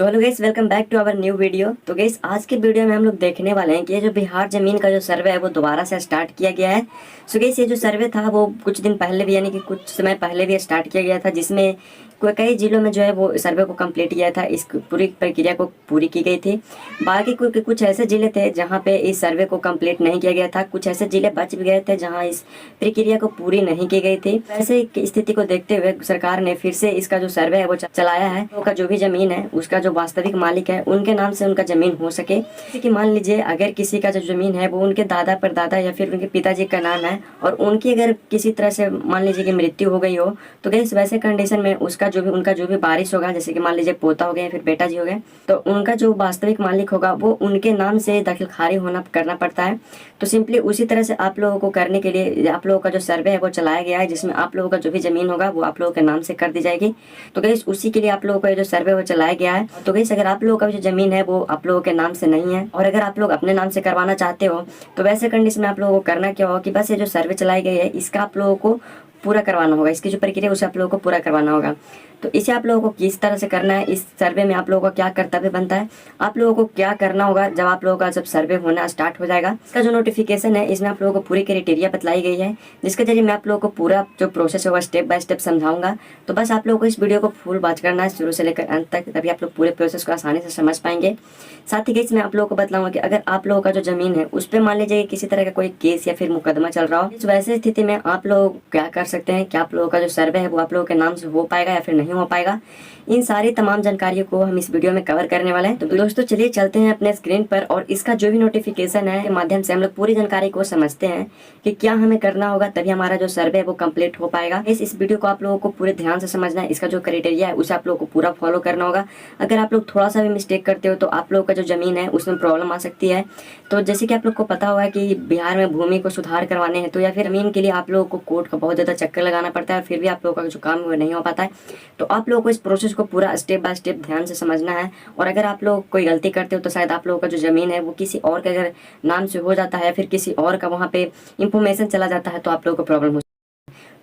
तो hello guys, welcome back to our new video. तो guys, आज के वीडियो में हम लोग देखने वाले हैं कि ये जो बिहार जमीन का जो सर्वे है वो दोबारा से स्टार्ट किया गया है। सो गाइस, ये जो सर्वे था वो कुछ दिन पहले भी यानी कि कुछ समय पहले भी स्टार्ट किया गया था, जिसमें कई जिलों में जो है वो सर्वे को कंप्लीट किया था, इस पूरी प्रक्रिया को पूरी की गई थी। बाकी कुछ ऐसे जिले थे जहाँ पे इस सर्वे को कंप्लीट नहीं किया गया था, कुछ ऐसे जिले बच भी गए थे जहाँ इस प्रक्रिया को पूरी नहीं की गई थी। ऐसे स्थिति को देखते हुए सरकार ने फिर से इसका जो सर्वे है वो चलाया है। उसका जो भी जमीन है उसका जो वास्तविक मालिक है उनके नाम से उनका जमीन हो सके। जैसे कि मान लीजिए अगर किसी का जो जमीन है वो उनके दादा परदादा या फिर उनके पिताजी का नाम है और उनकी अगर किसी तरह से मान लीजिए कि मृत्यु हो गई हो, तो गैस वैसे कंडीशन में उनका जो भी वारिस होगा, जैसे कि मान लीजिए पोता हो गया या फिर बेटा जी हो गए, तो उनका जो वास्तविक मालिक होगा वो उनके नाम से दखल खारिज करना पड़ता है। तो सिंपली उसी तरह से आप लोगों को करने के लिए आप लोगों का जो सर्वे है वो चलाया गया है, जिसमें आप लोगों का जो भी जमीन होगा वो आप लोगों के नाम से कर दी जाएगी। तो गैस उसी के लिए आप लोगों का जो सर्वे वो चलाया गया है। तो गैस अगर आप लोगों का जो जमीन है वो आप लोगों के नाम से नहीं है और अगर आप लोग अपने नाम से करवाना चाहते हो, तो वैसे कंडीशन में आप लोगों को करना क्या होगा कि बस ये जो सर्वे चलाई गई है इसका आप लोगों को पूरा करवाना होगा। इसकी जो प्रक्रिया है उसे आप लोगों को पूरा करवाना होगा। तो इसे आप लोगों को किस तरह से करना है, इस सर्वे में आप लोगों का क्या कर्तव्य बनता है, आप लोगों को क्या करना होगा जब आप लोगों का जब सर्वे होना स्टार्ट हो जाएगा। इसका जो नोटिफिकेशन है इसमें आप लोगों को पूरी क्राइटेरिया बतलाई गई है, जिसके जरिए मैं आप लोगों को पूरा जो प्रोसेस होगा स्टेप बाय स्टेप समझाऊंगा। तो बस आप लोगों को इस वीडियो को फुल वॉच करना है शुरू से लेकर अंत तक, तभी आप लोग पूरे प्रोसेस को आसानी से समझ पाएंगे। साथ ही इसमें आप लोगों को बताऊंगा कि अगर आप लोगों का जो जमीन है उस पर मान लीजिए किसी तरह का कोई केस या फिर मुकदमा चल रहा हो, इस वैसे स्थिति में आप लोग क्या कर सकते हैं, क्या आप लोगों का जो सर्वे है वो आप लोगों के नाम से हो पाएगा या फिर नहीं हो पाएगा, इन सारी तमाम जानकारियों को हम इस वीडियो में कवर करने वाले हैं। तो दोस्तों चलिए चलते हैं अपने स्क्रीन पर और इसका जो भी नोटिफिकेशन है के माध्यम से हम लोग पूरी जानकारी को समझते हैं कि क्या हमें करना होगा, तभी हमारा जो सर्वे है वो कंप्लीट हो पाएगा। इस वीडियो को आप लोगों को पूरे ध्यान से समझना है, इसका जो क्राइटेरिया है उसे आप लोगों को पूरा फॉलो करना होगा। अगर आप लोग थोड़ा सा भी मिस्टेक करते हो तो आप लोगों का जो जमीन है उसमें प्रॉब्लम आ सकती है। तो जैसे कि आप लोग को पता होगा कि बिहार में भूमि को सुधार करवाने हैं तो या फिर जमीन के लिए आप लोगों को कोर्ट का बहुत ज्यादा चक्कर लगाना पड़ता है, फिर भी आप लोगों का जो काम है वो नहीं हो पाता है। तो आप लोगों को इस प्रोसेस को पूरा स्टेप बाय स्टेप ध्यान से समझना है। और अगर आप लोग कोई गलती करते हो तो शायद आप लोगों का जो जमीन है वो किसी और के अगर नाम से हो जाता है या फिर किसी और का वहाँ पे इंफॉर्मेशन चला जाता है तो आप लोगों को प्रॉब्लम हो।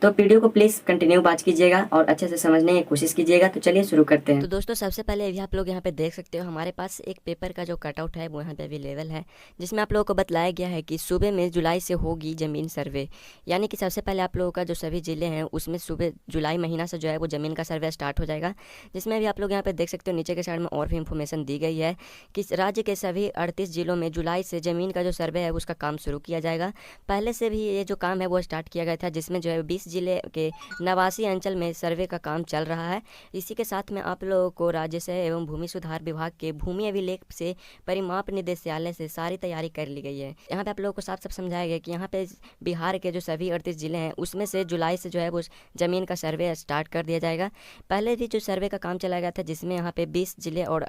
तो वीडियो को प्लीज कंटिन्यू वॉच कीजिएगा और अच्छे से समझने की कोशिश कीजिएगा। तो चलिए शुरू करते हैं। तो दोस्तों सबसे पहले अभी आप लोग यहाँ पे देख सकते हो हमारे पास एक पेपर का जो कटआउट है वो यहाँ पे अवेलेबल है, जिसमें आप लोगों को बताया गया है कि सूबे में जुलाई से होगी ज़मीन सर्वे। यानी कि सबसे पहले आप लोगों का जो सभी ज़िले हैं उसमें सुबह जुलाई महीना से जो है वो ज़मीन का सर्वे स्टार्ट हो जाएगा, जिसमें अभी आप लोग यहाँ पे देख सकते हो नीचे के साइड में और भी इन्फॉर्मेशन दी गई है कि राज्य के सभी 38 जिलों में जुलाई से ज़मीन का जो सर्वे है उसका काम शुरू किया जाएगा। पहले से भी ये जो काम है वो स्टार्ट किया गया था, जिसमें जो है 20 जिले के 89 अंचल में सर्वे का काम चल रहा है। इसी के साथ में आप लोगों को राजस्व एवं भूमि सुधार विभाग के भूमि अभिलेख से परिमाप निदेशालय से सारी तैयारी कर ली गई है। यहाँ पे आप लोगों को साफ साफ समझाया गया कि यहाँ पे बिहार के जो सभी 38 जिले हैं उसमें से जुलाई से जो है वो ज़मीन का सर्वे स्टार्ट कर दिया जाएगा। पहले भी जो सर्वे का काम चलाया गया था जिसमें यहाँ पे 20 जिले और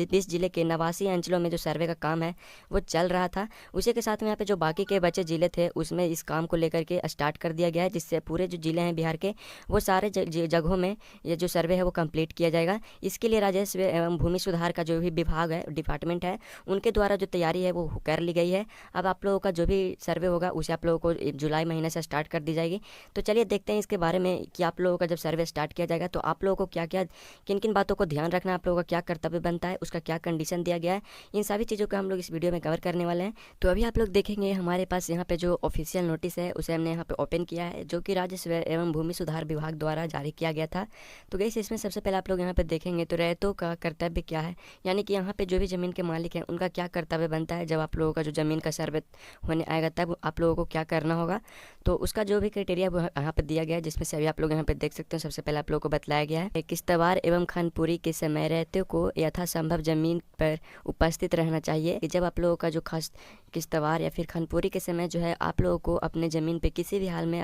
20 जिले के 89 अंचलों में जो सर्वे का काम है वो चल रहा था। उसी के साथ में यहाँ पे जो बाकी के बचे जिले थे उसमें इस काम को लेकर के स्टार्ट कर दिया गया है, जिससे पूरे जो जिले हैं बिहार के वो सारे जगहों में ये जो सर्वे है वो कंप्लीट किया जाएगा। इसके लिए राजस्व एवं भूमि सुधार का जो भी विभाग है, डिपार्टमेंट है, उनके द्वारा जो तैयारी है वो कर ली गई है। अब आप लोगों का जो भी सर्वे होगा उसे आप लोगों को जुलाई महीने से स्टार्ट कर दी जाएगी। तो चलिए देखते हैं इसके बारे में कि आप लोगों का जब सर्वे स्टार्ट किया जाएगा तो आप लोगों को क्या क्या किन किन बातों को ध्यान रखना है, आप लोगों का क्या कर्तव्य बनता है, उसका क्या कंडीशन दिया गया है, इन सभी चीज़ों को हम लोग इस वीडियो में कवर करने वाले हैं। तो अभी आप लोग देखेंगे हमारे पास यहाँ पे जो ऑफिशियल नोटिस है उसे हमने यहाँ पे ओपन किया है, जो कि राजस्व एवं भूमि सुधार विभाग द्वारा जारी किया गया था। तो गैस इसमें सबसे पहले आप लोग यहाँ पे देखेंगे तो रैयतों का कर्तव्य क्या है, यानी कि यहाँ पे जो भी ज़मीन के मालिक हैं उनका क्या कर्तव्य बनता है। जब आप लोगों का जो ज़मीन का सर्वे होने आएगा तब आप लोगों को क्या करना होगा, तो उसका जो भी क्राइटेरिया वो यहाँ पे दिया गया है, जिसमें से अभी आप लोग यहाँ पे देख सकते हैं। सबसे पहले आप लोगों को बताया गया है किश्तवाड़ एवं खानपुरी के समय रैयतों को यथासंभव ज़मीन पर उपस्थित रहना चाहिए। कि जब आप लोगों का जो खास किश्तवाड़ या फिर खानपुरी के समय जो है आप लोगों को अपने ज़मीन पे किसी भी हाल में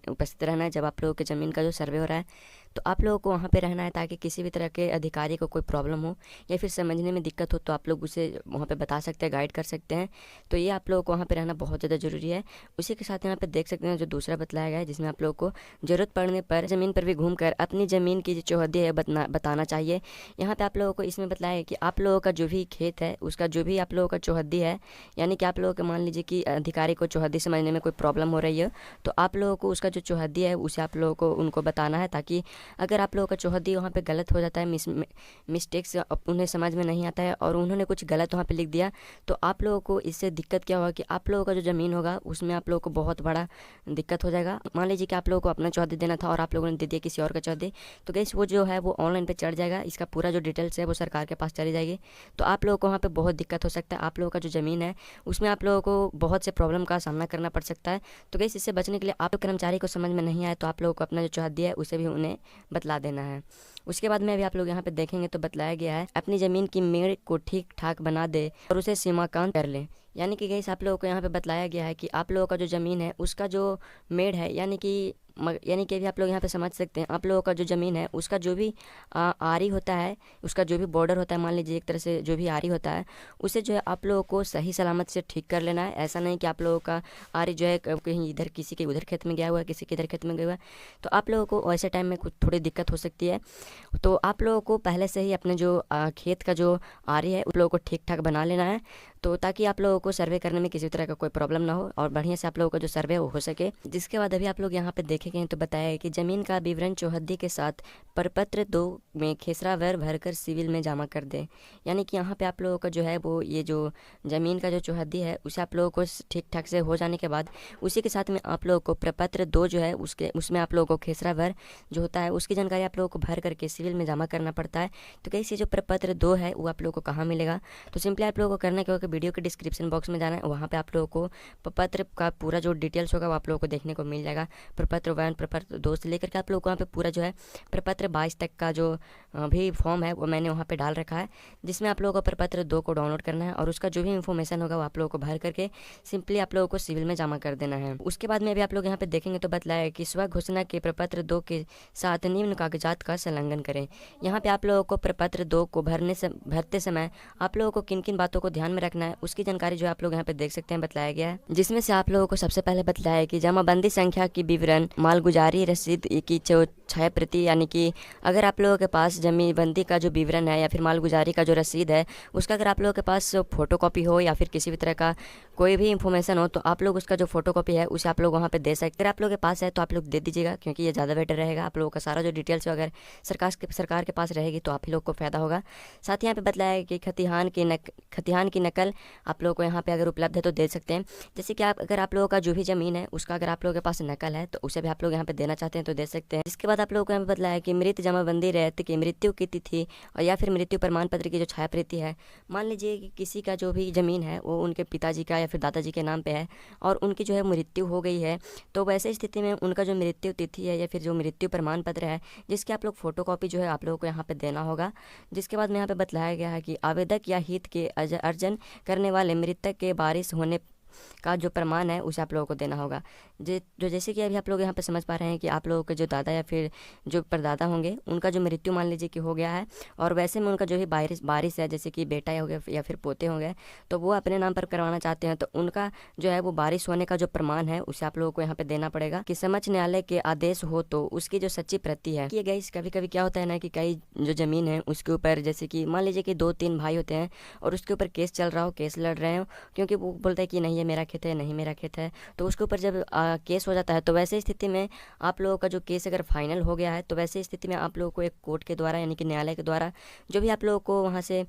उपस्थित रहना है। जब आप लोगों के ज़मीन का जो सर्वे हो रहा है तो आप लोगों को वहाँ पे रहना है, ताकि किसी भी तरह के अधिकारी को कोई प्रॉब्लम हो या फिर समझने में दिक्कत हो तो आप लोग उसे वहाँ पे बता सकते हैं, गाइड कर सकते हैं। तो ये आप लोगों को वहाँ पे रहना बहुत ज़्यादा ज़रूरी है। उसी के साथ यहाँ पे देख सकते हैं जो दूसरा बतलाया गया है, जिसमें आप लोगों को ज़रूरत पड़ने पर ज़मीन पर भी घूमकर अपनी ज़मीन की जो चौहद्दी है बताना चाहिए। यहाँ पर आप लोगों को इसमें बतलाया है कि आप लोगों का जो भी खेत है उसका जो भी आप लोगों का चौहद्दी है, यानी कि आप लोगों को मान लीजिए कि अधिकारी को चौहद्दी समझने में कोई प्रॉब्लम हो रही है तो आप लोगों को उसका जो चौहद्दी है उसे आप लोगों को उनको बताना है, ताकि अगर आप लोगों का चौहद्दी वहाँ पे गलत हो जाता है, मिस्टेक्स उन्हें समझ में नहीं आता है और उन्होंने कुछ गलत वहाँ पे लिख दिया, तो आप लोगों को इससे दिक्कत क्या होगा कि आप लोगों का जो ज़मीन होगा उसमें आप लोगों को बहुत बड़ा दिक्कत हो जाएगा। मान लीजिए कि आप लोगों को अपना चौहद्दी देना था और आप लोगों ने दे दिया किसी और का चौहद्दी, तो गैस वो जो है वो ऑनलाइन पे चढ़ जाएगा, इसका पूरा जो डिटेल्स है वो सरकार के पास चली जाएगी। तो आप लोगों को वहाँ पे बहुत दिक्कत हो सकता है, आप लोगों का जो ज़मीन है उसमें आप लोगों को बहुत से प्रॉब्लम का सामना करना पड़ सकता है। तो गैस इससे बचने के लिए आप कर्मचारी को समझ में नहीं आए तो आप लोगों को अपना जो चौहद्दी है उसे भी उन्हें बतला देना है। उसके बाद में भी आप लोग यहाँ पे देखेंगे तो बतलाया गया है अपनी ज़मीन की मेड़ को ठीक ठाक बना दे और उसे सीमांकन कर लें। यानी कि गैस आप लोगों को यहाँ पे बतलाया गया है कि आप लोगों का जो ज़मीन है उसका जो मेड़ है, यानी कि भी आप लोग यहाँ पे समझ सकते हैं, आप लोगों का जो ज़मीन है उसका जो भी आरी होता है, उसका जो भी बॉर्डर होता है, मान लीजिए एक तरह से जो भी आरी होता है उसे जो है आप लोगों को सही सलामत से ठीक कर लेना है। ऐसा नहीं कि आप लोगों का आरी जो है कहीं इधर किसी के उधर खेत में गया हुआ है, किसी के इधर खेत में गया हुआ है, तो आप लोगों को ऐसे टाइम में कुछ थोड़ी दिक्कत हो सकती है। तो आप लोगों को पहले से ही अपने जो खेत का जो आरी है उन लोगों को ठीक ठाक बना लेना है, तो ताकि आप लोगों को सर्वे करने में किसी तरह का कोई प्रॉब्लम ना हो और बढ़िया से आप लोगों का जो सर्वे हो सके। जिसके बाद अभी आप लोग यहाँ पे देखेंगे तो बताया है कि ज़मीन का विवरण चौहद्दी के साथ प्रपत्र 2 में खेसरावर भरकर सिविल में जमा कर दें। यानी कि यहाँ पे आप लोगों का जो है वो ये जो ज़मीन का जो चौहद्दी है उसे आप लोगों को ठीक ठाक से हो जाने के बाद उसी के साथ में आप लोगों को प्रपत्र 2 जो है उसमें आप लोगों को खेसरावर जो होता है उसकी जानकारी आप लोगों को भर करके सिविल में जमा करना पड़ता है। तो कैसे जो प्रपत्र 2 है वो आप लोगों को कहाँ मिलेगा, तो सिंपली आप लोगों को करना क्या होगा, वीडियो के डिस्क्रिप्शन बॉक्स में जाना है, वहाँ पे आप लोगों को प्रपत्र का पूरा जो डिटेल्स होगा वो आप लोगों को देखने को मिल जाएगा। प्रपत्र 1 प्रपत्र 2 से लेकर के आप लोगों को वहाँ पे पूरा जो है प्रपत्र 22 तक का जो भी फॉर्म है वो मैंने वहाँ पे डाल रखा है, जिसमें आप लोगों को प्रपत्र 2 को डाउनलोड करना है और उसका जो भी इन्फॉर्मेशन होगा वो आप लोगों को भर करके सिंपली आप लोगों को सिविल में जमा कर देना है। उसके बाद में भी आप लोग यहाँ पे देखेंगे तो बतलाया है कि स्व घोषणा के प्रपत्र 2 के साथ निम्न कागजात का संलग्न करें। यहाँ पे आप लोगों को प्रपत्र 2 को भरते समय आप लोगों को किन किन बातों को ध्यान में रखना है उसकी जानकारी जो आप लोग यहाँ पे देख सकते हैं बतलाया गया है, जिसमें से आप लोगों को सबसे पहले बतलाया है कि जमाबंदी संख्या की विवरण, मालगुजारी रसीद की 6 प्रति, यानी कि अगर आप लोगों के पास जमीबंदी का जो विवरण है या फिर मालगुजारी का जो रसीद है उसका अगर आप लोगों के पास फोटोकॉपी हो या फिर किसी भी तरह का कोई भी इंफॉर्मेशन हो तो आप लोग उसका जो फोटोकॉपी है उसे आप लोग वहाँ पे दे सकते हैं। अगर आप लोगों के पास है तो आप लोग दे दीजिएगा, क्योंकि ये ज़्यादा बेटर रहेगा। आप लोगों का सारा जो डिटेल्स अगर सरकार के पास रहेगी तो आप ही लोग को फ़ायदा होगा। साथ ही यहाँ पे बतलाया है कि खतिहान की नकल आप लोगों को यहाँ पे अगर उपलब्ध है तो दे सकते हैं। जैसे कि अगर आप लोगों का जो भी ज़मीन है उसका अगर आप लोगों के पास नकल है तो उसे भी आप लोग यहाँ पे देना चाहते हैं तो दे सकते हैं। इसके बाद आप लोगों को यहाँ पे बतलाया है कि मृत जमाबंदी रहते की मृत्यु की तिथि और या फिर मृत्यु प्रमाण पत्र की जो छायाप्रति है, मान लीजिए कि किसी का जो भी ज़मीन है वो उनके पिताजी का या फिर दादाजी के नाम पे है और उनकी जो है मृत्यु हो गई है, तो वैसे स्थिति में उनका जो मृत्यु तिथि है या फिर जो मृत्यु प्रमाण पत्र है जिसकी आप लोग फोटोकॉपी जो है आप लोगों को यहाँ पे देना होगा। जिसके बाद में यहाँ पे बतलाया गया है कि आवेदक या हित के अर्जन करने वाले मृतक के वारिस होने का जो प्रमाण है उसे आप लोगों को देना होगा। जो जैसे कि अभी आप लोग यहाँ पे समझ पा रहे हैं कि आप लोगों के जो दादा या फिर जो परदादा होंगे उनका जो मृत्यु मान लीजिए कि हो गया है और वैसे में उनका जो भी वारिस है, जैसे कि बेटा हो गया या फिर पोते हो गए, तो वो अपने नाम पर करवाना चाहते हैं तो उनका जो है वो वारिस होने का जो प्रमाण है उसे आप लोगों को यहाँ पे देना पड़ेगा। कि समक्ष न्यायालय के आदेश हो तो उसकी जो सच्ची प्रति है। ये गाइस कभी कभी क्या होता है ना कि कई जो ज़मीन है उसके ऊपर, जैसे कि मान लीजिए कि 2-3 भाई होते हैं और उसके ऊपर केस चल रहा हो, केस लड़ रहे हो, क्योंकि वो बोलता है कि नहीं ये मेरा खेत है, नहीं मेरा खेत है, तो उसके ऊपर जब केस हो जाता है तो वैसे स्थिति में आप लोगों का जो केस अगर फाइनल हो गया है तो वैसे स्थिति में आप लोगों को एक कोर्ट के द्वारा यानी कि न्यायालय के द्वारा जो भी आप लोगों को वहाँ से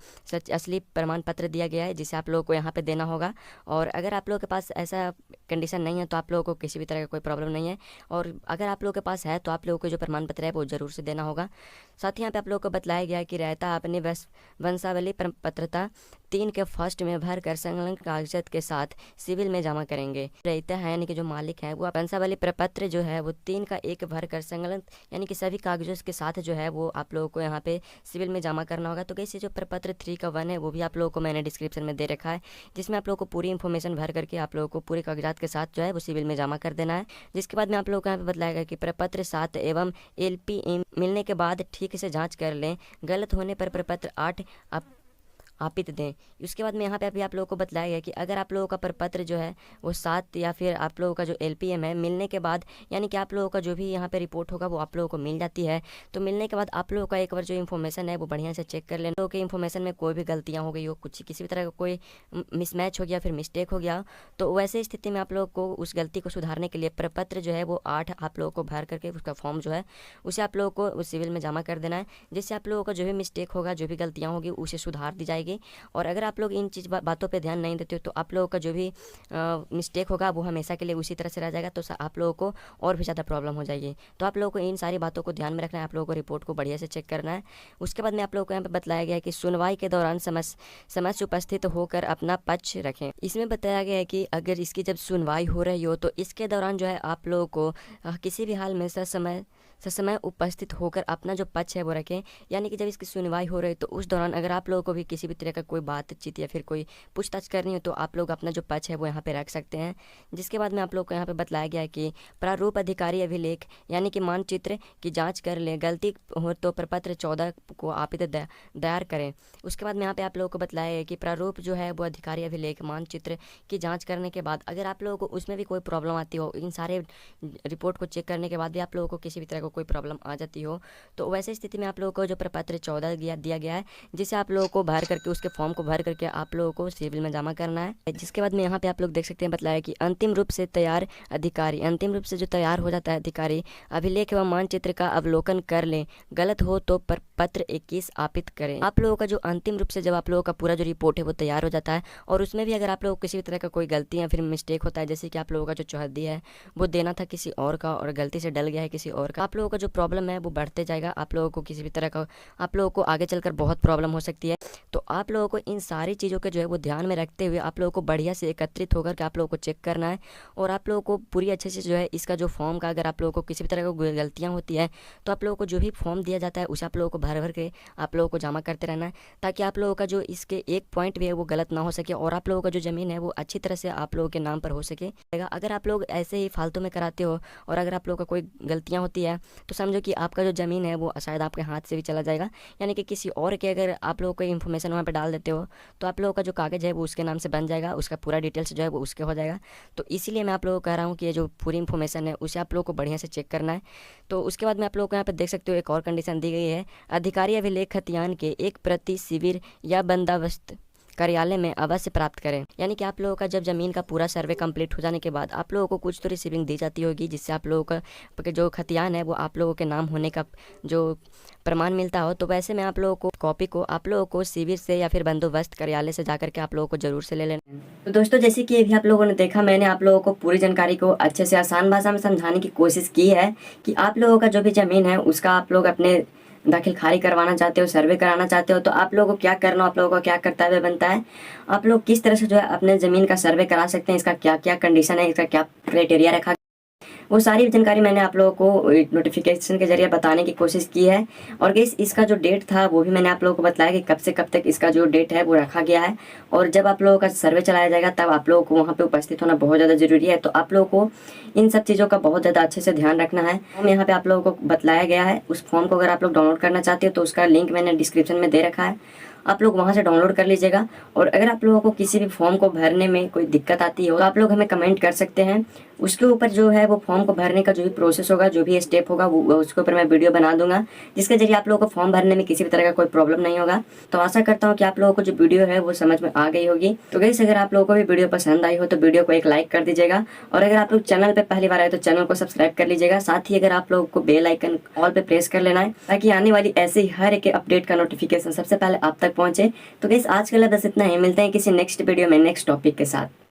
असली प्रमाण पत्र दिया गया है जिसे आप लोगों को यहाँ पे देना होगा। और अगर आप लोगों के पास ऐसा कंडीशन नहीं है तो आप लोगों को किसी भी तरह का कोई प्रॉब्लम नहीं है, और अगर आप लोगों के पास है तो आप लोगों को जो प्रमाण पत्र है वो जरूर से देना होगा। साथ ही यहाँ पे आप लोगों को बतलाया गया कि रहता अपने वंशावली पत्रता 3 के फर्स्ट में भर कर संलग्न कागजात के साथ सिविल में जमा करेंगे। रहता है यानी कि जो मालिक है वो वंशावली प्रपत्र जो है वो 3 का 1 भर कर संलग्न यानी कि सभी कागजों के साथ जो है वो आप लोगों को यहाँ पे सिविल में जमा करना होगा। तो कैसे जो प्रपत्र 3 का 1 है वो भी आप लोगों को मैंने डिस्क्रिप्शन में दे रखा है, जिसमें आप लोगों को पूरी इन्फॉर्मेशन भर करके आप लोगों को पूरे कागजात के साथ जो है वो सिविल में जमा कर देना है। जिसके बाद में आप लोगों को यहाँ पे बतलाएगा कि प्रपत्र 7 एवं LPM मिलने के बाद ठीक से जाँच कर लें, गलत होने पर प्रपत्र 8 आपित दें। उसके बाद में यहाँ पे अभी आप लोगों को बताया गया कि अगर आप लोगों का प्रपत्र जो है वो 7 या फिर आप लोगों का जो LPM है मिलने के बाद, यानी कि आप लोगों का जो भी यहाँ पे रिपोर्ट होगा वो आप लोगों को मिल जाती है। तो मिलने के बाद आप लोगों का एक बार जो इन्फॉर्मेशन है वो बढ़िया से चेक कर लेना। लोगों के इन्फॉर्मेशन में कोई भी गलतियाँ हो गई हो, कुछ किसी भी तरह का कोई मिसमैच हो गया, फिर मिस्टेक हो गया, तो वैसे स्थिति में आप लोगों को उस गलती को सुधारने के लिए प्रपत्र जो है वो 8 आप लोगों को भर करके उसका फॉर्म जो है उसे आप लोगों को उस सिविल में जमा कर देना है, जिससे आप लोगों का जो भी मिस्टेक होगा, जो भी गलतियाँ होगी उसे सुधार दी जाएगी। और अगर आप लोग इन बातों पर ध्यान नहीं देते हो तो आप लोगों का जो भी मिस्टेक होगा वो हमेशा के लिए उसी तरह से रह जाएगा, तो आप लोगों को और भी ज़्यादा प्रॉब्लम हो जाएगी। तो आप लोगों को इन सारी बातों को ध्यान में रखना है, आप लोगों को रिपोर्ट को बढ़िया से चेक करना है। उसके बाद में आप लोगों को यहाँ पे बताया गया है कि सुनवाई के दौरान समक्ष उपस्थित होकर अपना पक्ष रखें। इसमें बताया गया है कि अगर इसकी जब सुनवाई हो रही हो तो इसके दौरान जो है आप लोगों को किसी भी हाल में ससमय उपस्थित होकर अपना जो पक्ष है वो रखें। यानी कि जब इसकी सुनवाई हो रही तो उस दौरान अगर आप लोगों को भी किसी भी तरह का कोई बातचीत या फिर कोई पूछताछ करनी हो तो आप लोग अपना जो पक्ष है वो यहाँ पे रख सकते हैं। जिसके बाद में आप लोग को यहाँ पे बताया गया है कि प्रारूप अधिकारी अभिलेख यानी कि मानचित्र की जाँच कर लें, गलती हो तो प्रपत्र 14 को आपित दायर करें। उसके बाद में यहाँ पे आप लोगों को बताया है कि प्रारूप जो है वो अधिकारी अभिलेख मानचित्र की जाँच करने के बाद अगर आप लोगों को उसमें भी कोई प्रॉब्लम आती हो, इन सारे रिपोर्ट को चेक करने के बाद भी आप लोगों को किसी भी तरह का कोई प्रॉब्लम आ जाती हो, तो वैसे स्थिति में आप लोगों को जो प्रपत्र 14 दिया गया है, जिसे आप लोगों को भर करके उसके फॉर्म को भर करके आप लोगों को सिविल में जमा करना है। जिसके बाद में यहाँ पे आप लोग देख सकते हैं बताया कि अंतिम रूप से तैयार अधिकारी, अंतिम रूप से जो तैयार हो जाता है अधिकारी अभिलेख एवं मानचित्र का अवलोकन कर लें, गलत हो तो प्रपत्र 21 आपित करें। आप लोगों का जो अंतिम रूप से जब आप लोगों का पूरा जो रिपोर्ट है वो तैयार हो जाता है और उसमें भी अगर आप लोगों को किसी भी तरह का कोई गलती या फिर मिस्टेक होता है, जैसे कि आप लोगों का जो चौहद्दी है वो देना था किसी और का और गलती से डल गया है किसी और का, आप लोगों का जो प्रॉब्लम है वो बढ़ते जाएगा। आप लोगों को किसी भी तरह का आप लोगों को आगे चलकर बहुत प्रॉब्लम हो सकती है। तो आप लोगों को इन सारी चीज़ों के जो है वो ध्यान में रखते हुए आप लोगों को बढ़िया से एकत्रित होकर के आप लोगों को चेक करना है और आप लोगों को पूरी अच्छे से जो है इसका जो फॉर्म का अगर आप लोगों को किसी भी तरह की गलतियाँ होती है तो आप लोगों को जो भी फॉर्म दिया जाता है उसे आप लोगों को भर भर के आप लोगों को जमा करते रहना है, ताकि आप लोगों का जो इसके एक पॉइंट भी है वो गलत ना हो सके और आप लोगों का जो ज़मीन है वो अच्छी तरह से आप लोगों के नाम पर हो सके। अगर आप लोग ऐसे ही फालतू में कराते हो और अगर आप लोगों का कोई गलतियाँ होती है तो समझो कि आपका जो ज़मीन है वो शायद आपके हाथ से भी चला जाएगा, यानी कि किसी और के अगर आप लोगों को इन्फॉर्मेशन वहाँ पे डाल देते हो तो आप लोगों का जो कागज़ है वो उसके नाम से बन जाएगा, उसका पूरा डिटेल्स जो है वो उसके हो जाएगा। तो इसीलिए मैं आप लोगों को कह रहा हूँ कि ये जो पूरी इन्फॉर्मेशन है उसे आप लोगों को बढ़िया से चेक करना है। तो उसके बाद में आप लोगों को यहाँ पे देख सकते हो एक और कंडीशन दी गई है, अधिकारी अभिलेख खतियान के एक प्रति शिविर या बंदोबस्त कार्यालय में अवश्य प्राप्त करें। यानी कि आप लोगों का जब ज़मीन का पूरा सर्वे कंप्लीट हो जाने के बाद आप लोगों को कुछ तो रिसीविंग दी जाती होगी, जिससे आप लोगों का जो खतियान है वो आप लोगों के नाम होने का जो प्रमाण मिलता हो, तो वैसे में आप लोगों को कॉपी को आप लोगों को शिविर से या फिर बंदोबस्त कार्यालय से जाकर के आप लोगों को जरूर से ले लेना। तो दोस्तों जैसे कि अभी आप लोगों ने देखा, मैंने आप लोगों को पूरी जानकारी को अच्छे से आसान भाषा में समझाने की कोशिश की है कि आप लोगों का जो भी ज़मीन है उसका आप लोग अपने दाखिल खारिज करवाना चाहते हो, सर्वे कराना चाहते हो, तो आप लोगों को क्या करना, आप लोगों का क्या कर्तव्य बनता है, आप लोग किस तरह से जो है अपने ज़मीन का सर्वे करा सकते हैं, इसका क्या क्या कंडीशन है, इसका क्या क्राइटेरिया रखा, वो सारी जानकारी मैंने आप लोगों को नोटिफिकेशन के जरिए बताने की कोशिश की है। और गाइस इसका जो डेट था वो भी मैंने आप लोगों को बताया कि कब से कब तक इसका जो डेट है वो रखा गया है, और जब आप लोगों का सर्वे चलाया जाएगा तब आप लोगों को वहाँ पे उपस्थित होना बहुत ज़्यादा ज़रूरी है। तो आप लोगों को इन सब चीज़ों का बहुत ज़्यादा अच्छे से ध्यान रखना है। फॉर्म यहाँ पे आप लोगों को बताया गया है, उस फॉर्म को अगर आप लोग डाउनलोड करना चाहते हो तो उसका लिंक मैंने डिस्क्रिप्शन में दे रखा है, आप लोग वहां से डाउनलोड कर लीजिएगा। और अगर आप लोगों को किसी भी फॉर्म को भरने में कोई दिक्कत आती हो तो आप लोग हमें कमेंट कर सकते हैं, उसके ऊपर जो है वो फॉर्म को भरने का जो भी प्रोसेस होगा, जो भी स्टेप होगा वो उसके ऊपर मैं वीडियो बना दूंगा, जिसके जरिए आप लोगों को फॉर्म भरने में किसी भी तरह का कोई प्रॉब्लम नहीं होगा। तो आशा करता हूँ कि आप लोगों को जो वीडियो है वो समझ में आ गई होगी। तो गाइस अगर आप लोगों को भी वीडियो पसंद आई हो तो वीडियो को एक लाइक कर दीजिएगा, और अगर आप लोग चैनल पे पहली बार आए तो चैनल को सब्सक्राइब कर लीजिएगा। साथ ही अगर आप लोगों को बेल आइकन ऑल पे प्रेस कर लेना है ताकि आने वाली ऐसे ही हर एक अपडेट का नोटिफिकेशन सबसे पहले आप तक पहुंचे। तो गाइस आज के लिए बस इतना ही, मिलते हैं किसी नेक्स्ट वीडियो में नेक्स्ट टॉपिक के साथ।